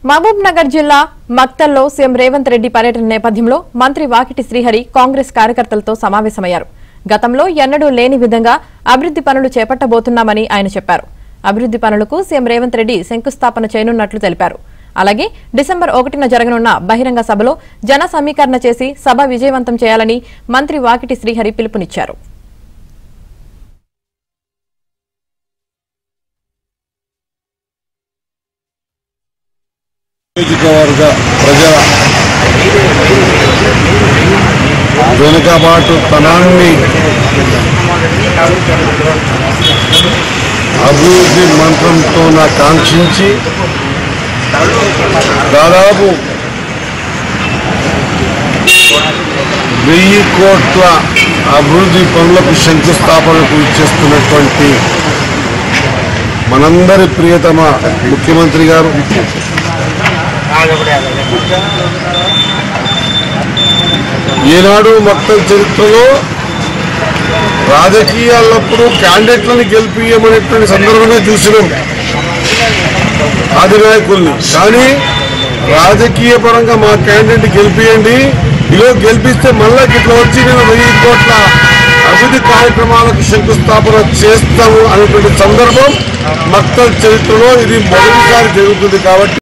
మహబూబ్ నగర్ జిల్లా మక్తల్లో సీఎం రేవంత్ రెడ్డి పర్యటన నేపథ్యంలో మంత్రి వాకిటి శ్రీహరి కాంగ్రెస్ కార్యకర్తలతో సమావేశమయ్యారు. గతంలో ఎన్నడూ లేని విధంగా అభివృద్ధి పనులు చేపట్టబోతున్నామని ఆయన చెప్పారు. అభివృద్ధి పనులకు సీఎం రేవంత్ రెడ్డి శంకుస్థాపన చేయనున్నట్లు తెలిపారు. అలాగే డిసెంబర్ 1న జరగనున్న బహిరంగ సభలో జన సమీకరణ చేసి సభ విజయవంతం చేయాలని మంత్రి వాకిటి శ్రీహరి పిలుపునిచ్చారు. నియోజకవర్గ ప్రజల వెనుకబాటుతనాన్ని అభివృద్ధి మంత్రంతో కాంక్షించి దాదాపు 1000 కోట్ల అభివృద్ధి పనులకు శంకుస్థాపనకు ఇచ్చేస్తున్నటువంటి మనందరి ప్రియతమ ముఖ్యమంత్రి గారు ఈనాడు మక్తల్ చరిత్రలో రాజకీయాలప్పుడు క్యాండిడేట్లను గెలిపియమనేటువంటి సందర్భంగా చూసినాం అధినాయకుల్ని. కానీ రాజకీయ పరంగా మా క్యాండిడేట్ గెలిపియండి, ఇలా గెలిపిస్తే మళ్ళా ఇట్లా వచ్చి నేను 1000 కోట్ల అభివృద్ధి కార్యక్రమాలకు శంకుస్థాపన చేస్తాము అనేటువంటి సందర్భం మక్తల్ చరిత్రలో ఇది మొదటిసారి జరుగుతుంది. కాబట్టి